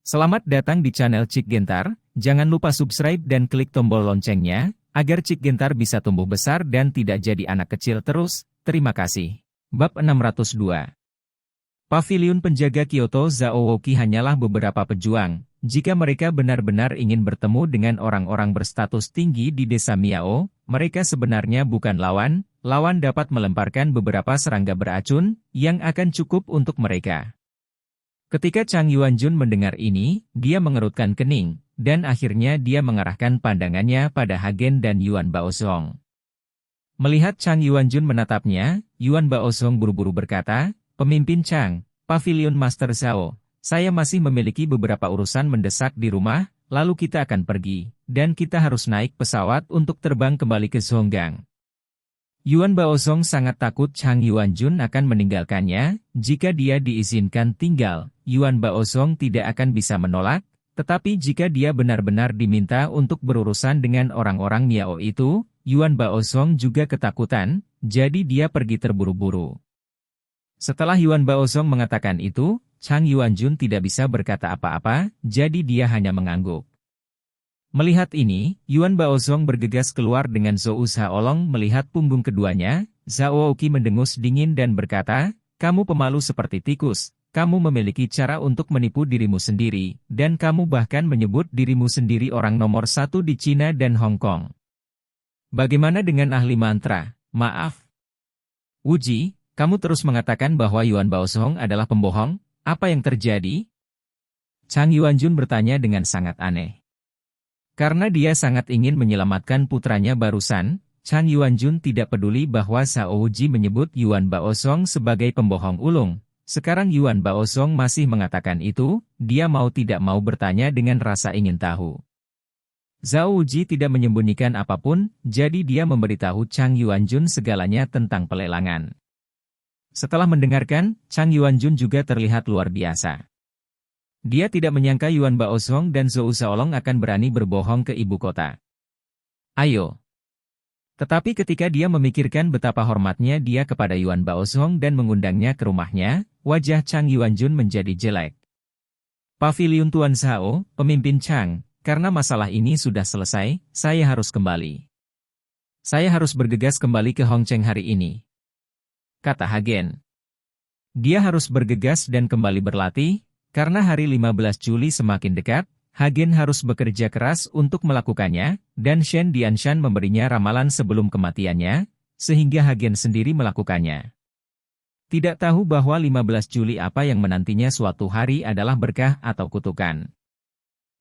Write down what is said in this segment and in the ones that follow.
Selamat datang di channel Cik Gentar, jangan lupa subscribe dan klik tombol loncengnya, agar Cik Gentar bisa tumbuh besar dan tidak jadi anak kecil terus, terima kasih. Bab 602. Paviliun penjaga Kyoto Zaowoki hanyalah beberapa pejuang, jika mereka benar-benar ingin bertemu dengan orang-orang berstatus tinggi di desa Miao, mereka sebenarnya bukan lawan dapat melemparkan beberapa serangga beracun, yang akan cukup untuk mereka. Ketika Chang Yuanjun mendengar ini, dia mengerutkan kening, dan akhirnya dia mengarahkan pandangannya pada Hagen dan Yuan Baozong. Melihat Chang Yuanjun menatapnya, Yuan Baozong buru-buru berkata, "Pemimpin Chang, Pavilion Master Zhao, saya masih memiliki beberapa urusan mendesak di rumah, lalu kita akan pergi, dan kita harus naik pesawat untuk terbang kembali ke Zhonggang." Yuan Baozong sangat takut Chang Yuanjun akan meninggalkannya, jika dia diizinkan tinggal, Yuan Baozong tidak akan bisa menolak, tetapi jika dia benar-benar diminta untuk berurusan dengan orang-orang Miao itu, Yuan Baozong juga ketakutan, jadi dia pergi terburu-buru. Setelah Yuan Baozong mengatakan itu, Chang Yuanjun tidak bisa berkata apa-apa, jadi dia hanya mengangguk. Melihat ini, Yuan Baozong bergegas keluar dengan Zhou Shaolong melihat punggung keduanya, Zaowoki mendengus dingin dan berkata, "Kamu pemalu seperti tikus, kamu memiliki cara untuk menipu dirimu sendiri, dan kamu bahkan menyebut dirimu sendiri orang nomor satu di Cina dan Hong Kong. Bagaimana dengan ahli mantra? Maaf. Wuji, kamu terus mengatakan bahwa Yuan Baozong adalah pembohong, apa yang terjadi?" Chang Yuanjun bertanya dengan sangat aneh. Karena dia sangat ingin menyelamatkan putranya barusan, Chang Yuanjun tidak peduli bahwa Zhao Wuji menyebut Yuan Baozong sebagai pembohong ulung. Sekarang Yuan Baozong masih mengatakan itu, dia mau tidak mau bertanya dengan rasa ingin tahu. Zhao Wuji tidak menyembunyikan apapun, jadi dia memberitahu Chang Yuanjun segalanya tentang pelelangan. Setelah mendengarkan, Chang Yuanjun juga terlihat luar biasa. Dia tidak menyangka Yuan Baozong dan Zhou Shaolong akan berani berbohong ke ibu kota. Ayo. Tetapi ketika dia memikirkan betapa hormatnya dia kepada Yuan Baozong dan mengundangnya ke rumahnya, wajah Chang Yuanjun menjadi jelek. "Paviliun Tuan Zhao, pemimpin Chang, karena masalah ini sudah selesai, saya harus kembali. Saya harus bergegas kembali ke Hongcheng hari ini," kata Hagen. Dia harus bergegas dan kembali berlatih, karena hari 15 Juli semakin dekat, Hagen harus bekerja keras untuk melakukannya, dan Shen Dianshan memberinya ramalan sebelum kematiannya, sehingga Hagen sendiri melakukannya. Tidak tahu bahwa 15 Juli apa yang menantinya suatu hari adalah berkah atau kutukan.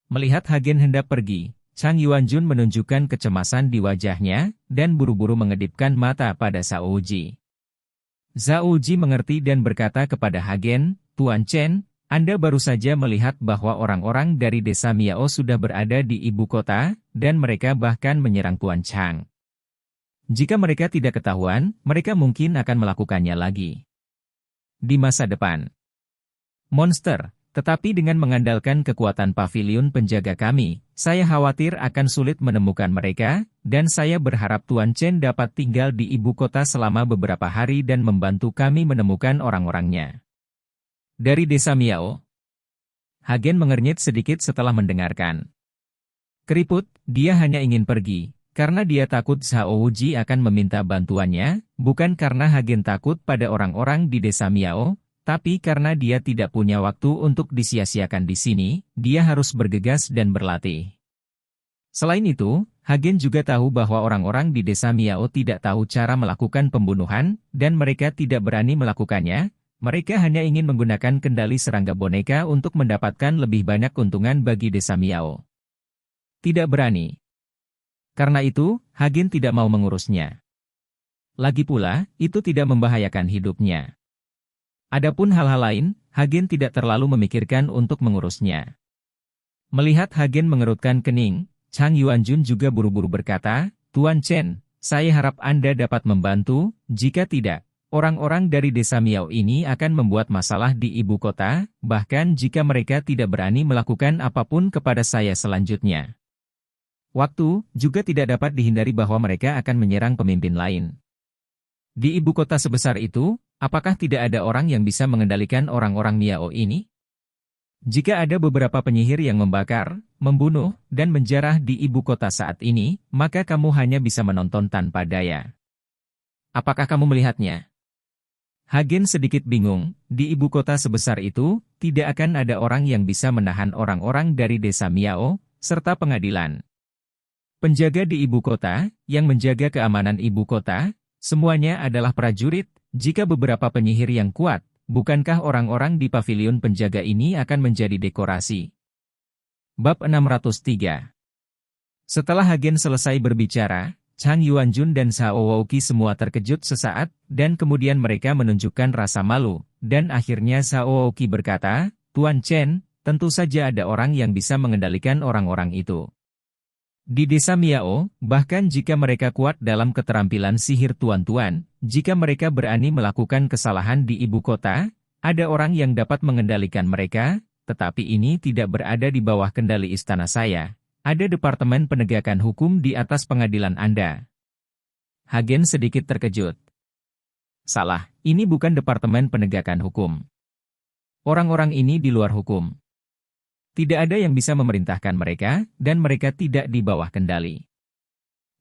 Melihat Hagen hendak pergi, Chang Yuanjun menunjukkan kecemasan di wajahnya, dan buru-buru mengedipkan mata pada Zhao Wuji. Zhao Wuji mengerti dan berkata kepada Hagen, "Tuan Chen, Anda baru saja melihat bahwa orang-orang dari desa Miao sudah berada di ibu kota, dan mereka bahkan menyerang Tuan Chang. Jika mereka tidak ketahuan, mereka mungkin akan melakukannya lagi di masa depan. Monster, tetapi dengan mengandalkan kekuatan paviliun penjaga kami, saya khawatir akan sulit menemukan mereka, dan saya berharap Tuan Chen dapat tinggal di ibu kota selama beberapa hari dan membantu kami menemukan orang-orangnya." Dari desa Miao. Hagen mengernyit sedikit setelah mendengarkan. Keriput, dia hanya ingin pergi, karena dia takut Zhao Wuji akan meminta bantuannya, bukan karena Hagen takut pada orang-orang di desa Miao, tapi karena dia tidak punya waktu untuk disia-siakan di sini, dia harus bergegas dan berlatih. Selain itu, Hagen juga tahu bahwa orang-orang di desa Miao tidak tahu cara melakukan pembunuhan, dan mereka tidak berani melakukannya. Mereka hanya ingin menggunakan kendali serangga boneka untuk mendapatkan lebih banyak keuntungan bagi desa Miao. Tidak berani. Karena itu, Hagen tidak mau mengurusnya. Lagi pula, itu tidak membahayakan hidupnya. Adapun hal-hal lain, Hagen tidak terlalu memikirkan untuk mengurusnya. Melihat Hagen mengerutkan kening, Chang Yuanjun juga buru-buru berkata, "Tuan Chen, saya harap Anda dapat membantu, jika tidak, orang-orang dari desa Miao ini akan membuat masalah di ibu kota, bahkan jika mereka tidak berani melakukan apapun kepada saya selanjutnya. Waktu juga tidak dapat dihindari bahwa mereka akan menyerang pemimpin lain. Di ibu kota sebesar itu, apakah tidak ada orang yang bisa mengendalikan orang-orang Miao ini?" Jika ada beberapa penyihir yang membakar, membunuh, dan menjarah di ibu kota saat ini, maka kamu hanya bisa menonton tanpa daya. Apakah kamu melihatnya? Hagen sedikit bingung, di ibu kota sebesar itu, tidak akan ada orang yang bisa menahan orang-orang dari desa Miao, serta pengadilan. Penjaga di ibu kota, yang menjaga keamanan ibu kota, semuanya adalah prajurit. Jika beberapa penyihir yang kuat, bukankah orang-orang di pavilion penjaga ini akan menjadi dekorasi? Bab 603. Setelah Hagen selesai berbicara, Chang Yuanjun dan Zhao Wouqi semua terkejut sesaat, dan kemudian mereka menunjukkan rasa malu, dan akhirnya Zhao Wouqi berkata, "Tuan Chen, tentu saja ada orang yang bisa mengendalikan orang-orang itu. Di desa Miao, bahkan jika mereka kuat dalam keterampilan sihir tuan-tuan, jika mereka berani melakukan kesalahan di ibu kota, ada orang yang dapat mengendalikan mereka, tetapi ini tidak berada di bawah kendali istana saya. Ada departemen penegakan hukum di atas pengadilan Anda." Hagen sedikit terkejut. Salah, ini bukan departemen penegakan hukum. Orang-orang ini di luar hukum. Tidak ada yang bisa memerintahkan mereka, dan mereka tidak di bawah kendali.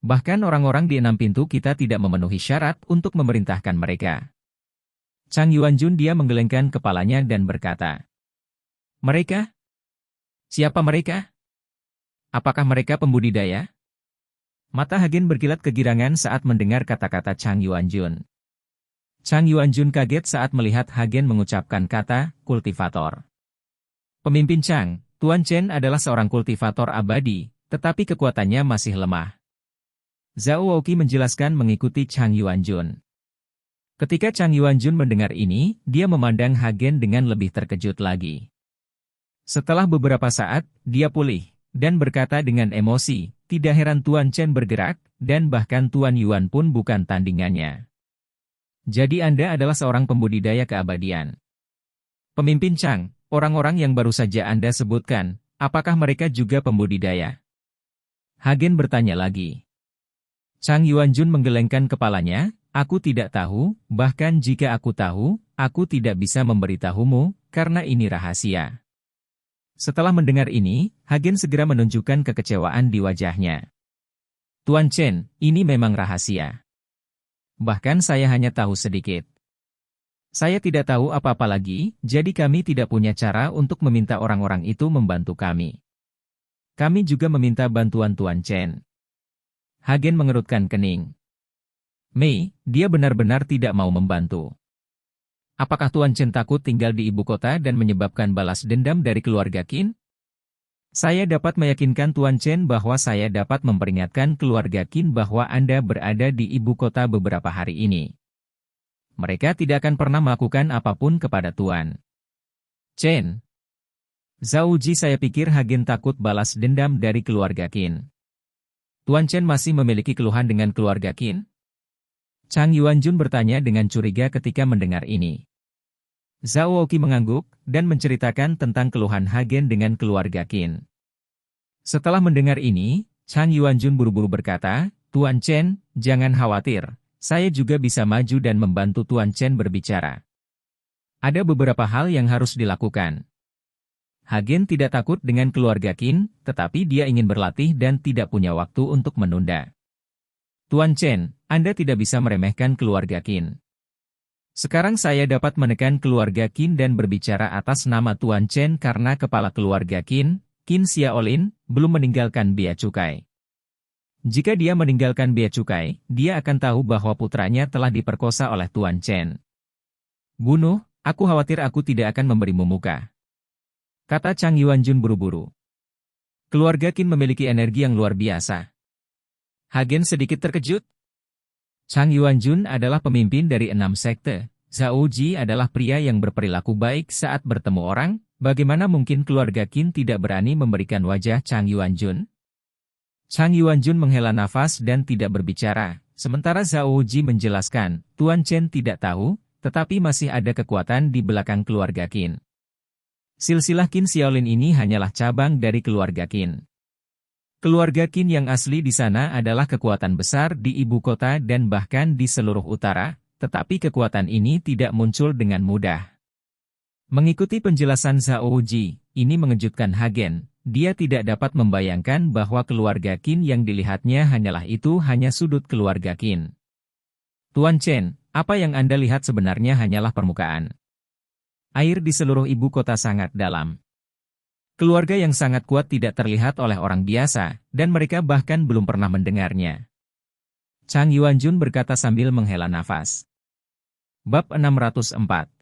Bahkan orang-orang di 6 pintu kita tidak memenuhi syarat untuk memerintahkan mereka. Chang Yuanjun dia menggelengkan kepalanya dan berkata, "Mereka? Siapa mereka? Apakah mereka pembudidaya?" Mata Hagen berkilat kegirangan saat mendengar kata-kata Chang Yuanjun. Chang Yuanjun kaget saat melihat Hagen mengucapkan kata kultivator. "Pemimpin Chang, Tuan Chen adalah seorang kultivator abadi, tetapi kekuatannya masih lemah." Zhao Wouqi menjelaskan mengikuti Chang Yuanjun. Ketika Chang Yuanjun mendengar ini, dia memandang Hagen dengan lebih terkejut lagi. Setelah beberapa saat, dia pulih, dan berkata dengan emosi, "Tidak heran Tuan Chen bergerak, dan bahkan Tuan Yuan pun bukan tandingannya. Jadi Anda adalah seorang pembudidaya keabadian." "Pemimpin Chang, orang-orang yang baru saja Anda sebutkan, apakah mereka juga pembudidaya?" Hagen bertanya lagi. Chang Yuanjun menggelengkan kepalanya, "Aku tidak tahu, bahkan jika aku tahu, aku tidak bisa memberitahumu, karena ini rahasia." Setelah mendengar ini, Hagen segera menunjukkan kekecewaan di wajahnya. "Tuan Chen, ini memang rahasia. Bahkan saya hanya tahu sedikit. Saya tidak tahu apa-apa lagi, jadi kami tidak punya cara untuk meminta orang-orang itu membantu kami. Kami juga meminta bantuan Tuan Chen." Hagen mengerutkan kening. "Mei, dia benar-benar tidak mau membantu. Apakah Tuan Chen takut tinggal di ibu kota dan menyebabkan balas dendam dari keluarga Qin? Saya dapat meyakinkan Tuan Chen bahwa saya dapat memperingatkan keluarga Qin bahwa Anda berada di ibu kota beberapa hari ini. Mereka tidak akan pernah melakukan apapun kepada Tuan Chen." "Zhao Ji, saya pikir Hagen takut balas dendam dari keluarga Qin. Tuan Chen masih memiliki keluhan dengan keluarga Qin?" Chang Yuanjun bertanya dengan curiga ketika mendengar ini. Zhao Wouqi mengangguk, dan menceritakan tentang keluhan Hagen dengan keluarga Qin. Setelah mendengar ini, Chang Yuanjun buru-buru berkata, "Tuan Chen, jangan khawatir, saya juga bisa maju dan membantu Tuan Chen berbicara. Ada beberapa hal yang harus dilakukan." Hagen tidak takut dengan keluarga Qin, tetapi dia ingin berlatih dan tidak punya waktu untuk menunda. "Tuan Chen, Anda tidak bisa meremehkan keluarga Qin. Sekarang saya dapat menekan keluarga Qin dan berbicara atas nama Tuan Chen karena kepala keluarga Qin, Qin Xiaolin, belum meninggalkan bea cukai. Jika dia meninggalkan bea cukai, dia akan tahu bahwa putranya telah diperkosa oleh Tuan Chen. Bunuh, aku khawatir aku tidak akan memberimu muka," kata Chang Yuanjun buru-buru. Keluarga Qin memiliki energi yang luar biasa. Hagen sedikit terkejut. Chang Yuanjun adalah pemimpin dari 6 sekte. Zhao Ji adalah pria yang berperilaku baik saat bertemu orang. Bagaimana mungkin keluarga Qin tidak berani memberikan wajah Chang Yuanjun? Chang Yuanjun menghela nafas dan tidak berbicara. Sementara Zhao Ji menjelaskan, "Tuan Chen tidak tahu, tetapi masih ada kekuatan di belakang keluarga Qin. Silsilah Qin Xiaolin ini hanyalah cabang dari keluarga Qin. Keluarga Qin yang asli di sana adalah kekuatan besar di ibu kota dan bahkan di seluruh utara, tetapi kekuatan ini tidak muncul dengan mudah. Mengikuti penjelasan Zhao Ji, ini mengejutkan Hagen. Dia tidak dapat membayangkan bahwa keluarga Qin yang dilihatnya hanya sudut keluarga Qin. Tuan Chen, apa yang Anda lihat sebenarnya hanyalah permukaan. Air di seluruh ibu kota sangat dalam. Keluarga yang sangat kuat tidak terlihat oleh orang biasa, dan mereka bahkan belum pernah mendengarnya. Chang Yuanjun berkata sambil menghela nafas. Bab 604.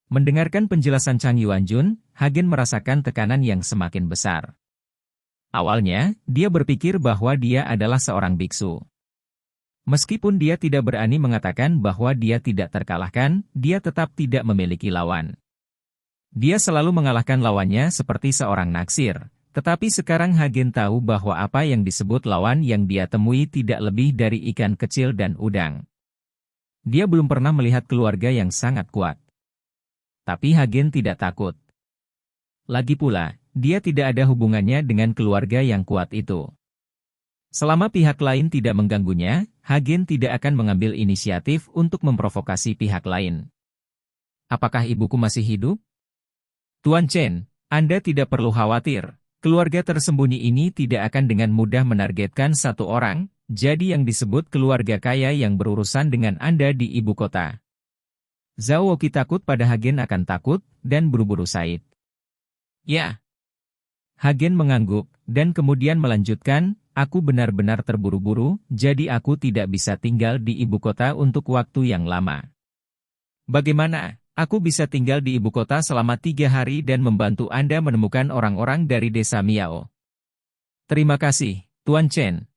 Mendengarkan penjelasan Chang Yuanjun, Hagen merasakan tekanan yang semakin besar. Awalnya, dia berpikir bahwa dia adalah seorang biksu. Meskipun dia tidak berani mengatakan bahwa dia tidak terkalahkan, dia tetap tidak memiliki lawan. Dia selalu mengalahkan lawannya seperti seorang naksir, tetapi sekarang Hagen tahu bahwa apa yang disebut lawan yang dia temui tidak lebih dari ikan kecil dan udang. Dia belum pernah melihat keluarga yang sangat kuat. Tapi Hagen tidak takut. Lagi pula, dia tidak ada hubungannya dengan keluarga yang kuat itu. Selama pihak lain tidak mengganggunya, Hagen tidak akan mengambil inisiatif untuk memprovokasi pihak lain. Apakah ibuku masih hidup? Tuan Chen, Anda tidak perlu khawatir. Keluarga tersembunyi ini tidak akan dengan mudah menargetkan satu orang, jadi yang disebut keluarga kaya yang berurusan dengan Anda di ibu kota. Zhao Wuqi takut pada Hagen akan takut, dan buru-buru Said. Ya. Hagen mengangguk, dan kemudian melanjutkan, aku benar-benar terburu-buru, jadi aku tidak bisa tinggal di ibu kota untuk waktu yang lama. Bagaimana? Aku bisa tinggal di ibu kota selama 3 hari dan membantu Anda menemukan orang-orang dari desa Miao. Terima kasih, Tuan Chen.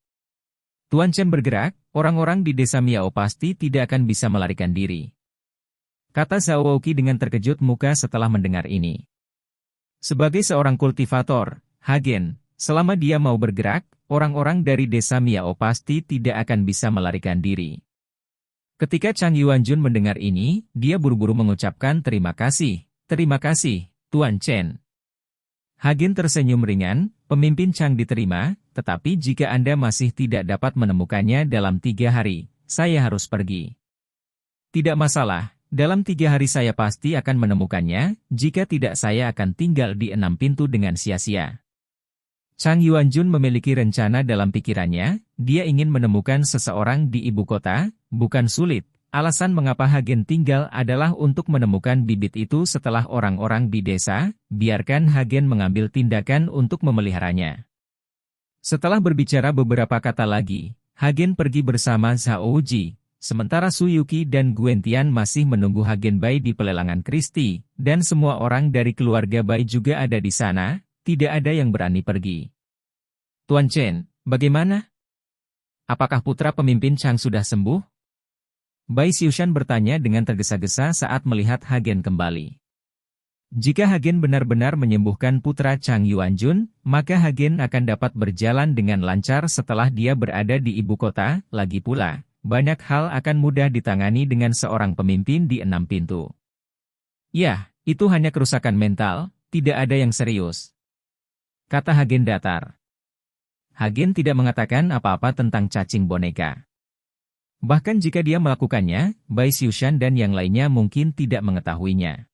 Tuan Chen bergerak, orang-orang di desa Miao pasti tidak akan bisa melarikan diri. Kata Zhao Wuqi dengan terkejut muka setelah mendengar ini. Sebagai seorang kultivator, Hagen, selama dia mau bergerak, orang-orang dari desa Miao pasti tidak akan bisa melarikan diri. Ketika Chang Yuanjun mendengar ini, dia buru-buru mengucapkan terima kasih, Tuan Chen. Hagen tersenyum ringan, pemimpin Chang diterima, tetapi jika Anda masih tidak dapat menemukannya dalam 3 hari, saya harus pergi. Tidak masalah. Dalam 3 hari saya pasti akan menemukannya, jika tidak saya akan tinggal di 6 pintu dengan sia-sia. Chang Yuanjun memiliki rencana dalam pikirannya, dia ingin menemukan seseorang di ibu kota, bukan sulit. Alasan mengapa Hagen tinggal adalah untuk menemukan bibit itu setelah orang-orang di desa, biarkan Hagen mengambil tindakan untuk memeliharanya. Setelah berbicara beberapa kata lagi, Hagen pergi bersama Zhao Ji. Sementara Su Yuqi dan Guentian masih menunggu Hagen Bai di pelelangan Kristi, dan semua orang dari keluarga Bai juga ada di sana, tidak ada yang berani pergi. Tuan Chen, bagaimana? Apakah putra pemimpin Chang sudah sembuh? Bai Xiushan bertanya dengan tergesa-gesa saat melihat Hagen kembali. Jika Hagen benar-benar menyembuhkan putra Chang Yuanjun, maka Hagen akan dapat berjalan dengan lancar setelah dia berada di ibu kota, lagi pula. Banyak hal akan mudah ditangani dengan seorang pemimpin di 6 pintu. Ya, itu hanya kerusakan mental, tidak ada yang serius. Kata Hagen datar. Hagen tidak mengatakan apa-apa tentang cacing boneka. Bahkan jika dia melakukannya, Bai Xiushan dan yang lainnya mungkin tidak mengetahuinya.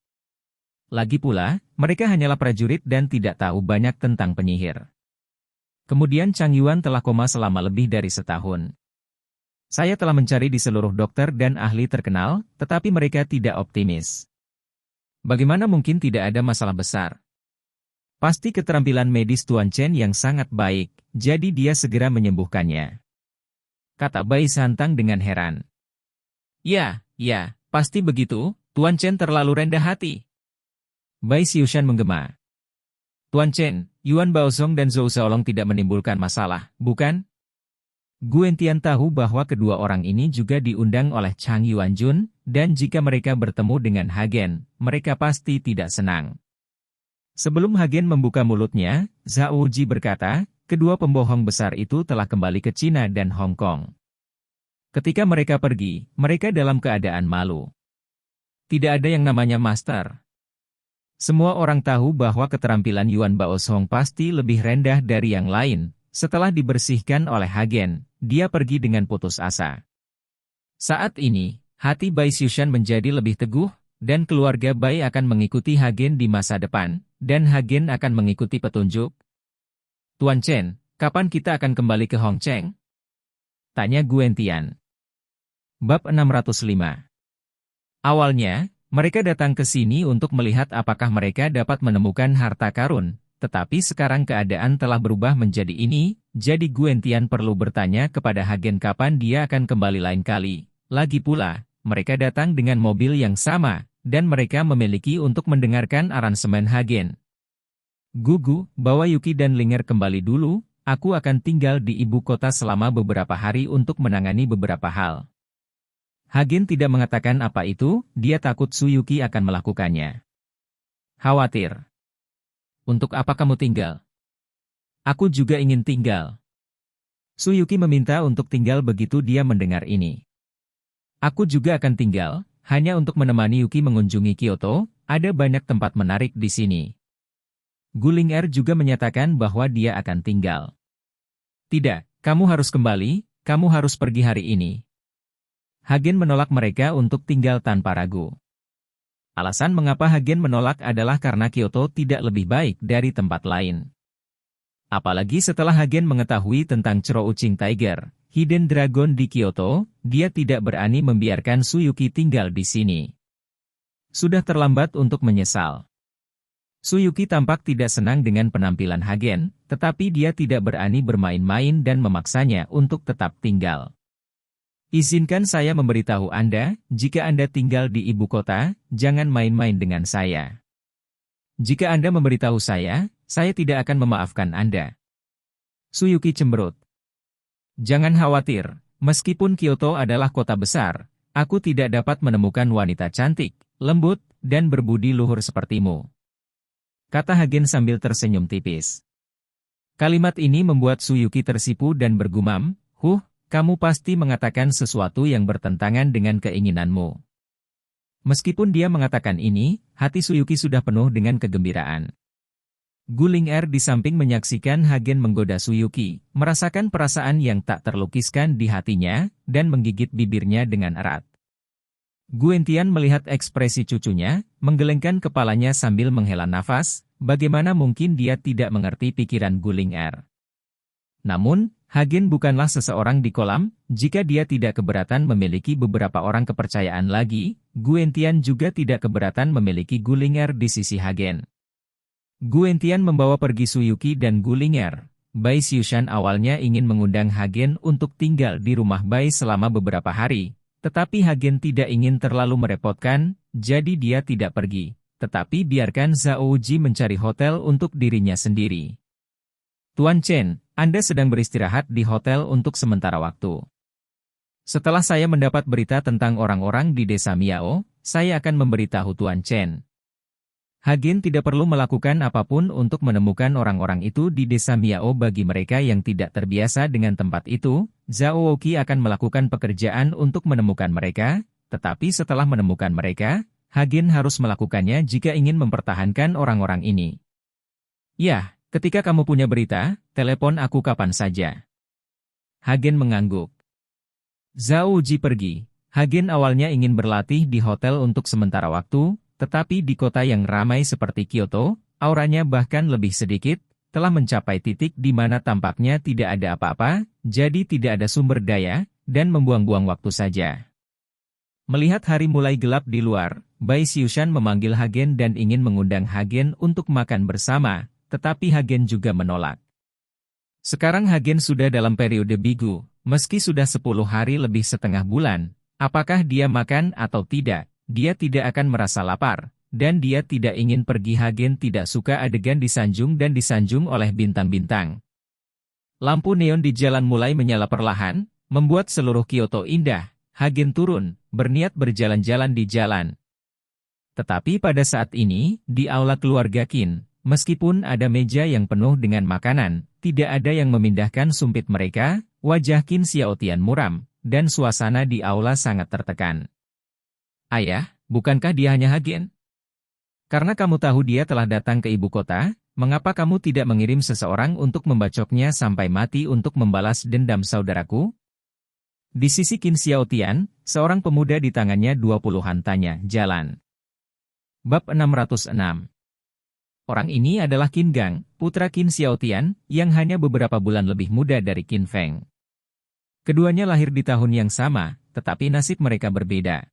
Lagi pula, mereka hanyalah prajurit dan tidak tahu banyak tentang penyihir. Kemudian Chang Yuan telah koma selama lebih dari setahun. Saya telah mencari di seluruh dokter dan ahli terkenal, tetapi mereka tidak optimis. Bagaimana mungkin tidak ada masalah besar? Pasti keterampilan medis Tuan Chen yang sangat baik, jadi dia segera menyembuhkannya. Kata Bai Santang dengan heran. Ya, pasti begitu, Tuan Chen terlalu rendah hati. Bai Xiushan menggema. Tuan Chen, Yuan Baozong dan Zhou Xiaolong tidak menimbulkan masalah, bukan? Guentian tahu bahwa kedua orang ini juga diundang oleh Chang Yuanjun, dan jika mereka bertemu dengan Hagen, mereka pasti tidak senang. Sebelum Hagen membuka mulutnya, Zhao Ji berkata, kedua pembohong besar itu telah kembali ke Cina dan Hong Kong. Ketika mereka pergi, mereka dalam keadaan malu. Tidak ada yang namanya master. Semua orang tahu bahwa keterampilan Yuan Baozong pasti lebih rendah dari yang lain. Setelah dibersihkan oleh Hagen, dia pergi dengan putus asa. Saat ini, hati Bai Xiushan menjadi lebih teguh, dan keluarga Bai akan mengikuti Hagen di masa depan, dan Hagen akan mengikuti petunjuk. Tuan Chen, kapan kita akan kembali ke Hong Cheng? Tanya Guentian. Bab 605. Awalnya, mereka datang ke sini untuk melihat apakah mereka dapat menemukan harta karun, tetapi sekarang keadaan telah berubah menjadi ini, jadi Guentian perlu bertanya kepada Hagen kapan dia akan kembali lain kali. Lagi pula, mereka datang dengan mobil yang sama, dan mereka memiliki untuk mendengarkan aransemen Hagen. Gugu, bawa Yuki dan Linger kembali dulu, aku akan tinggal di ibu kota selama beberapa hari untuk menangani beberapa hal. Hagen tidak mengatakan apa itu, dia takut Suyuki akan melakukannya. Khawatir. Untuk apa kamu tinggal? Aku juga ingin tinggal. Suyuki meminta untuk tinggal begitu dia mendengar ini. Aku juga akan tinggal, hanya untuk menemani Yuki mengunjungi Kyoto, ada banyak tempat menarik di sini. Gulinger juga menyatakan bahwa dia akan tinggal. Tidak, kamu harus kembali, kamu harus pergi hari ini. Hagen menolak mereka untuk tinggal tanpa ragu. Alasan mengapa Hagen menolak adalah karena Kyoto tidak lebih baik dari tempat lain. Apalagi setelah Hagen mengetahui tentang Crouching Tiger, Hidden Dragon di Kyoto, dia tidak berani membiarkan Suyuki tinggal di sini. Sudah terlambat untuk menyesal. Suyuki tampak tidak senang dengan penampilan Hagen, tetapi dia tidak berani bermain-main dan memaksanya untuk tetap tinggal. Izinkan saya memberitahu Anda, jika Anda tinggal di ibu kota, jangan main-main dengan saya. Jika Anda memberitahu saya tidak akan memaafkan Anda. Suyuki cemberut. Jangan khawatir, meskipun Kyoto adalah kota besar, aku tidak dapat menemukan wanita cantik, lembut, dan berbudi luhur sepertimu. Kata Hagen sambil tersenyum tipis. Kalimat ini membuat Suyuki tersipu dan bergumam, kamu pasti mengatakan sesuatu yang bertentangan dengan keinginanmu. Meskipun dia mengatakan ini, hati Suyuki sudah penuh dengan kegembiraan. Gulinger di samping menyaksikan Hagen menggoda Suyuki, merasakan perasaan yang tak terlukiskan di hatinya, dan menggigit bibirnya dengan erat. Guentian melihat ekspresi cucunya, menggelengkan kepalanya sambil menghela nafas, bagaimana mungkin dia tidak mengerti pikiran Gulinger. Namun, Hagen bukanlah seseorang di kolam, jika dia tidak keberatan memiliki beberapa orang kepercayaan lagi, Guentian juga tidak keberatan memiliki Gulinger di sisi Hagen. Guentian membawa pergi Suyuki dan Gulinger. Bai Xiushan awalnya ingin mengundang Hagen untuk tinggal di rumah Bai selama beberapa hari, tetapi Hagen tidak ingin terlalu merepotkan, jadi dia tidak pergi. Tetapi biarkan Zhao Ji mencari hotel untuk dirinya sendiri. Tuan Chen, Anda sedang beristirahat di hotel untuk sementara waktu. Setelah saya mendapat berita tentang orang-orang di desa Miao, saya akan memberitahu Tuan Chen. Hagen tidak perlu melakukan apapun untuk menemukan orang-orang itu di desa Miao. Bagi mereka yang tidak terbiasa dengan tempat itu, Zhao Oki akan melakukan pekerjaan untuk menemukan mereka, tetapi setelah menemukan mereka, Hagen harus melakukannya jika ingin mempertahankan orang-orang ini. Ya, ketika kamu punya berita, telepon aku kapan saja. Hagen mengangguk. Zhao Ji pergi. Hagen awalnya ingin berlatih di hotel untuk sementara waktu, tetapi di kota yang ramai seperti Kyoto, auranya bahkan lebih sedikit, telah mencapai titik di mana tampaknya tidak ada apa-apa, jadi tidak ada sumber daya, dan membuang-buang waktu saja. Melihat hari mulai gelap di luar, Bai Xiushan memanggil Hagen dan ingin mengundang Hagen untuk makan bersama, tetapi Hagen juga menolak. Sekarang Hagen sudah dalam periode bigu, meski sudah 10 hari lebih setengah bulan, apakah dia makan atau tidak? Dia tidak akan merasa lapar, dan dia tidak ingin pergi. Hagen tidak suka adegan disanjung dan disanjung oleh bintang-bintang. Lampu neon di jalan mulai menyala perlahan, membuat seluruh Kyoto indah. Hagen turun, berniat berjalan-jalan di jalan. Tetapi pada saat ini, di aula keluarga Qin, meskipun ada meja yang penuh dengan makanan, tidak ada yang memindahkan sumpit mereka, wajah Qin Xiaotian muram, dan suasana di aula sangat tertekan. Ayah, bukankah dia hanya Hagen? Karena kamu tahu dia telah datang ke ibu kota, mengapa kamu tidak mengirim seseorang untuk membacoknya sampai mati untuk membalas dendam saudaraku? Di sisi Qin Xiaotian, seorang pemuda di tangannya 20-an tanya jalan. Bab 606. Orang ini adalah Qin Gang, putra Qin Xiaotian, yang hanya beberapa bulan lebih muda dari Qin Feng. Keduanya lahir di tahun yang sama, tetapi nasib mereka berbeda.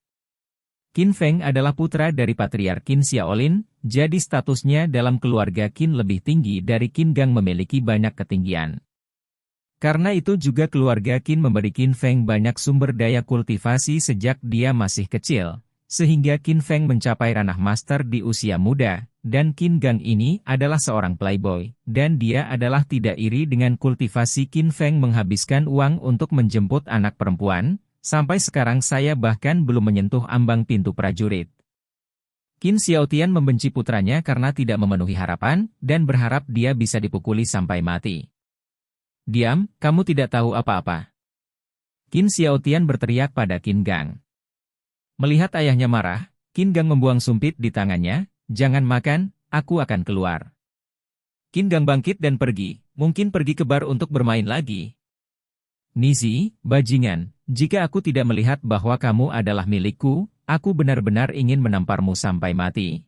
Qin Feng adalah putra dari Patriark Qin Xiaolin, jadi statusnya dalam keluarga Qin lebih tinggi dari Qin Gang memiliki banyak ketinggian. Karena itu juga keluarga Qin memberi Qin Feng banyak sumber daya kultivasi sejak dia masih kecil, sehingga Qin Feng mencapai ranah master di usia muda, dan Qin Gang ini adalah seorang playboy, dan dia adalah tidak iri dengan kultivasi Qin Feng menghabiskan uang untuk menjemput anak perempuan. Sampai sekarang saya bahkan belum menyentuh ambang pintu prajurit. Qin Xiaotian membenci putranya karena tidak memenuhi harapan, dan berharap dia bisa dipukuli sampai mati. Diam, kamu tidak tahu apa-apa. Qin Xiaotian berteriak pada Qin Gang. Melihat ayahnya marah, Qin Gang membuang sumpit di tangannya, jangan makan, aku akan keluar. Qin Gang bangkit dan pergi, mungkin pergi ke bar untuk bermain lagi. Nizi, bajingan, jika aku tidak melihat bahwa kamu adalah milikku, aku benar-benar ingin menamparmu sampai mati.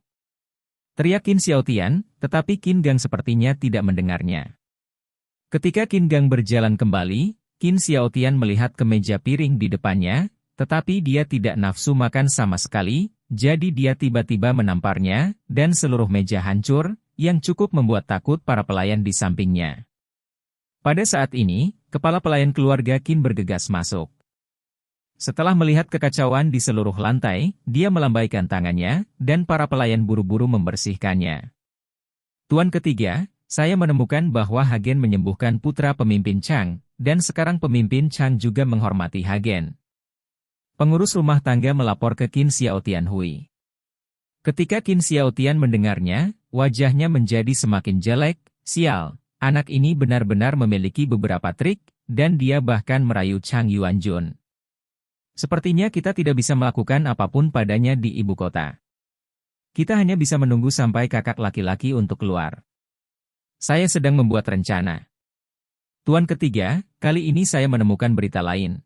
Teriak Qin Xiaotian, tetapi Qin Gang sepertinya tidak mendengarnya. Ketika Qin Gang berjalan kembali, Qin Xiaotian melihat ke meja piring di depannya, tetapi dia tidak nafsu makan sama sekali, jadi dia tiba-tiba menamparnya, dan seluruh meja hancur, yang cukup membuat takut para pelayan di sampingnya. Pada saat ini, kepala pelayan keluarga Qin bergegas masuk. Setelah melihat kekacauan di seluruh lantai, dia melambaikan tangannya, dan para pelayan buru-buru membersihkannya. Tuan ketiga, saya menemukan bahwa Hagen menyembuhkan putra pemimpin Chang, dan sekarang pemimpin Chang juga menghormati Hagen. Pengurus rumah tangga melapor ke Qin Xiaotian Hui. Ketika Qin Xiaotian mendengarnya, wajahnya menjadi semakin jelek. Sial, anak ini benar-benar memiliki beberapa trik, dan dia bahkan merayu Chang Yuanjun. Sepertinya kita tidak bisa melakukan apapun padanya di ibu kota. Kita hanya bisa menunggu sampai kakak laki-laki untuk keluar. Saya sedang membuat rencana. Tuan ketiga, kali ini saya menemukan berita lain.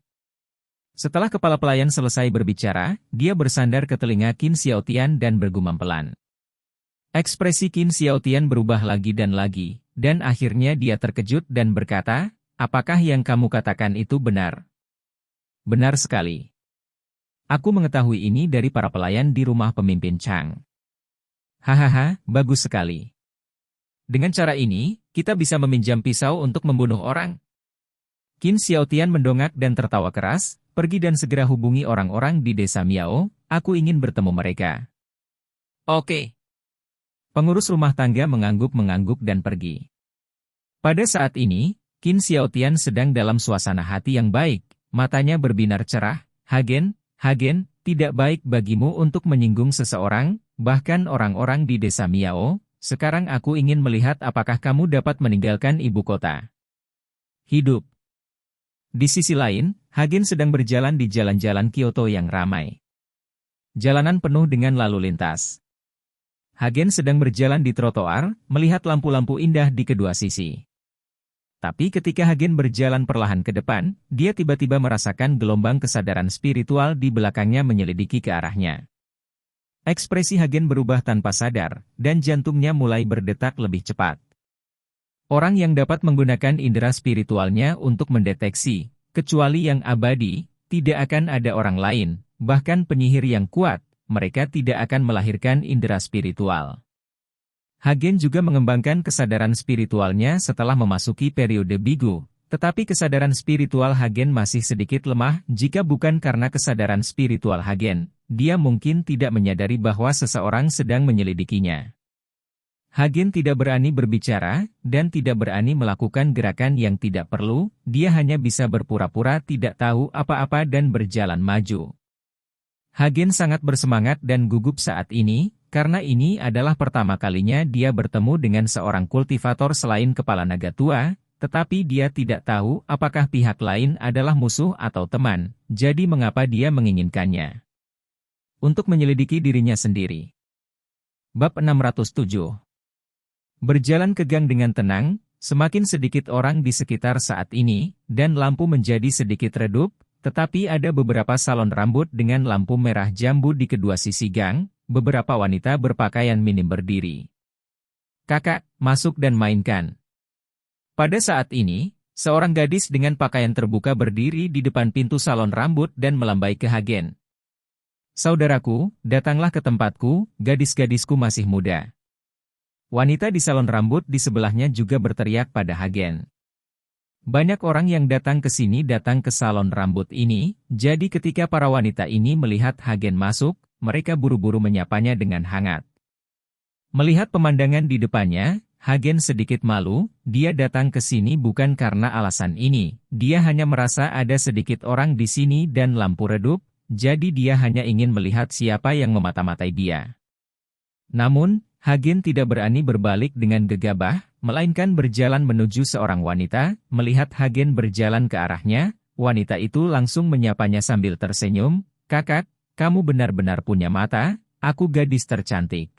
Setelah kepala pelayan selesai berbicara, dia bersandar ke telinga Qin Xiaotian dan bergumam pelan. Ekspresi Qin Xiaotian berubah lagi, dan akhirnya dia terkejut dan berkata, apakah yang kamu katakan itu benar? Benar sekali. Aku mengetahui ini dari para pelayan di rumah pemimpin Chang. Hahaha, bagus sekali. Dengan cara ini, kita bisa meminjam pisau untuk membunuh orang. Qin Xiaotian mendongak dan tertawa keras, pergi dan segera hubungi orang-orang di desa Miao, aku ingin bertemu mereka. Oke. Pengurus rumah tangga mengangguk-mengangguk dan pergi. Pada saat ini, Qin Xiaotian sedang dalam suasana hati yang baik, matanya berbinar cerah. Hagen, tidak baik bagimu untuk menyinggung seseorang, bahkan orang-orang di desa Miao. Sekarang aku ingin melihat apakah kamu dapat meninggalkan ibu kota. Hidup. Di sisi lain, Hagen sedang berjalan di jalan-jalan Kyoto yang ramai. Jalanan penuh dengan lalu lintas. Hagen sedang berjalan di trotoar, melihat lampu-lampu indah di kedua sisi. Tapi ketika Hagen berjalan perlahan ke depan, dia tiba-tiba merasakan gelombang kesadaran spiritual di belakangnya menyelidiki ke arahnya. Ekspresi Hagen berubah tanpa sadar, dan jantungnya mulai berdetak lebih cepat. Orang yang dapat menggunakan indera spiritualnya untuk mendeteksi, kecuali yang abadi, tidak akan ada orang lain, bahkan penyihir yang kuat, mereka tidak akan melahirkan indera spiritual. Hagen juga mengembangkan kesadaran spiritualnya setelah memasuki periode bigu, tetapi kesadaran spiritual Hagen masih sedikit lemah. Jika bukan karena kesadaran spiritual Hagen, dia mungkin tidak menyadari bahwa seseorang sedang menyelidikinya. Hagen tidak berani berbicara, dan tidak berani melakukan gerakan yang tidak perlu, dia hanya bisa berpura-pura tidak tahu apa-apa dan berjalan maju. Hagen sangat bersemangat dan gugup saat ini, karena ini adalah pertama kalinya dia bertemu dengan seorang kultivator selain kepala naga tua, tetapi dia tidak tahu apakah pihak lain adalah musuh atau teman, jadi mengapa dia menginginkannya. Untuk menyelidiki dirinya sendiri. Bab 607. Berjalan ke gang dengan tenang, semakin sedikit orang di sekitar saat ini, dan lampu menjadi sedikit redup, tetapi ada beberapa salon rambut dengan lampu merah jambu di kedua sisi gang, beberapa wanita berpakaian minim berdiri. "Kakak, masuk dan mainkan." Pada saat ini, seorang gadis dengan pakaian terbuka berdiri di depan pintu salon rambut dan melambai ke Hagen. "Saudaraku, datanglah ke tempatku, gadis-gadisku masih muda." Wanita di salon rambut di sebelahnya juga berteriak pada Hagen. Banyak orang yang datang ke sini datang ke salon rambut ini, jadi ketika para wanita ini melihat Hagen masuk, mereka buru-buru menyapanya dengan hangat. Melihat pemandangan di depannya, Hagen sedikit malu. Dia datang ke sini bukan karena alasan ini, dia hanya merasa ada sedikit orang di sini dan lampu redup, jadi dia hanya ingin melihat siapa yang memata-matai dia. Namun, Hagen tidak berani berbalik dengan gegabah, melainkan berjalan menuju seorang wanita. Melihat Hagen berjalan ke arahnya, wanita itu langsung menyapanya sambil tersenyum, "Kakak, kamu benar-benar punya mata, aku gadis tercantik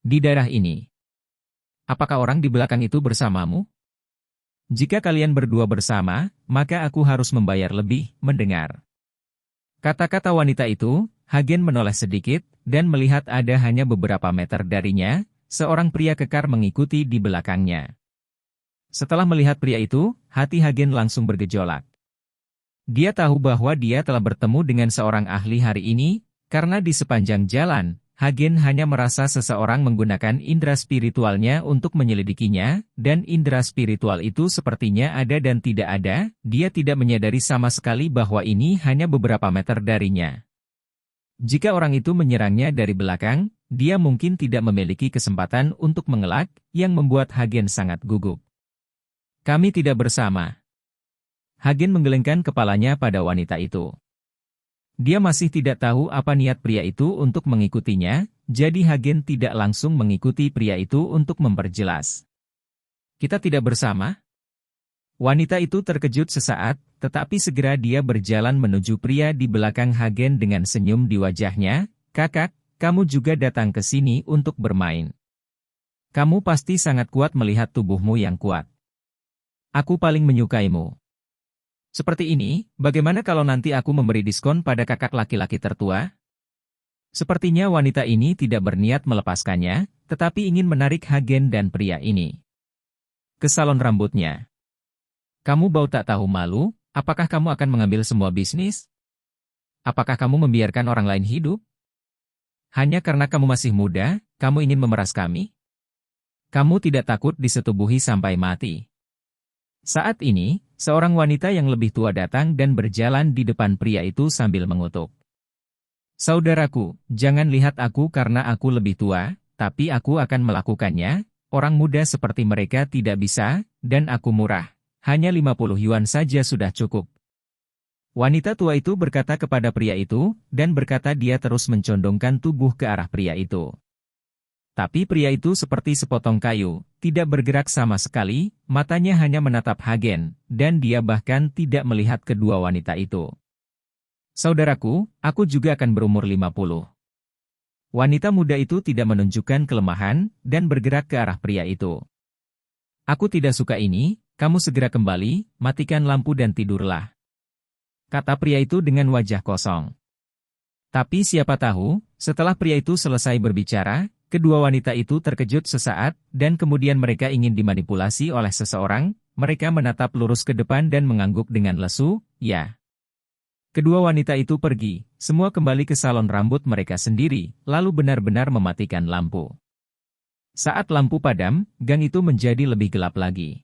di daerah ini. Apakah orang di belakang itu bersamamu? Jika kalian berdua bersama, maka aku harus membayar lebih." Mendengar kata-kata wanita itu, Hagen menoleh sedikit, dan melihat ada hanya beberapa meter darinya, seorang pria kekar mengikuti di belakangnya. Setelah melihat pria itu, hati Hagen langsung bergejolak. Dia tahu bahwa dia telah bertemu dengan seorang ahli hari ini, karena di sepanjang jalan, Hagen hanya merasa seseorang menggunakan indera spiritualnya untuk menyelidikinya, dan indera spiritual itu sepertinya ada dan tidak ada. Dia tidak menyadari sama sekali bahwa ini hanya beberapa meter darinya. Jika orang itu menyerangnya dari belakang, dia mungkin tidak memiliki kesempatan untuk mengelak, yang membuat Hagen sangat gugup. "Kami tidak bersama." Hagen menggelengkan kepalanya pada wanita itu. Dia masih tidak tahu apa niat pria itu untuk mengikutinya, jadi Hagen tidak langsung mengikuti pria itu untuk memperjelas. "Kita tidak bersama?" Wanita itu terkejut sesaat, tetapi segera dia berjalan menuju pria di belakang Hagen dengan senyum di wajahnya. "Kakak, kamu juga datang ke sini untuk bermain. Kamu pasti sangat kuat melihat tubuhmu yang kuat. Aku paling menyukaimu. Seperti ini, bagaimana kalau nanti aku memberi diskon pada kakak laki-laki tertua?" Sepertinya wanita ini tidak berniat melepaskannya, tetapi ingin menarik Hagen dan pria ini ke salon rambutnya. "Kamu bau tak tahu malu, apakah kamu akan mengambil semua bisnis? Apakah kamu membiarkan orang lain hidup? Hanya karena kamu masih muda, kamu ingin memeras kami? Kamu tidak takut disetubuhi sampai mati?" Saat ini, seorang wanita yang lebih tua datang dan berjalan di depan pria itu sambil mengutuk. "Saudaraku, jangan lihat aku karena aku lebih tua, tapi aku akan melakukannya. Orang muda seperti mereka tidak bisa, dan aku murah. Hanya 50 yuan saja sudah cukup." Wanita tua itu berkata kepada pria itu, dan berkata dia terus mencondongkan tubuh ke arah pria itu. Tapi pria itu seperti sepotong kayu, tidak bergerak sama sekali, matanya hanya menatap Hagen, dan dia bahkan tidak melihat kedua wanita itu. "Saudaraku, aku juga akan berumur 50. Wanita muda itu tidak menunjukkan kelemahan, dan bergerak ke arah pria itu. "Aku tidak suka ini, kamu segera kembali, matikan lampu dan tidurlah," kata pria itu dengan wajah kosong. Tapi siapa tahu, setelah pria itu selesai berbicara, kedua wanita itu terkejut sesaat, dan kemudian mereka ingin dimanipulasi oleh seseorang. Mereka menatap lurus ke depan dan mengangguk dengan lesu, "Ya." Kedua wanita itu pergi, semua kembali ke salon rambut mereka sendiri, lalu benar-benar mematikan lampu. Saat lampu padam, gang itu menjadi lebih gelap lagi.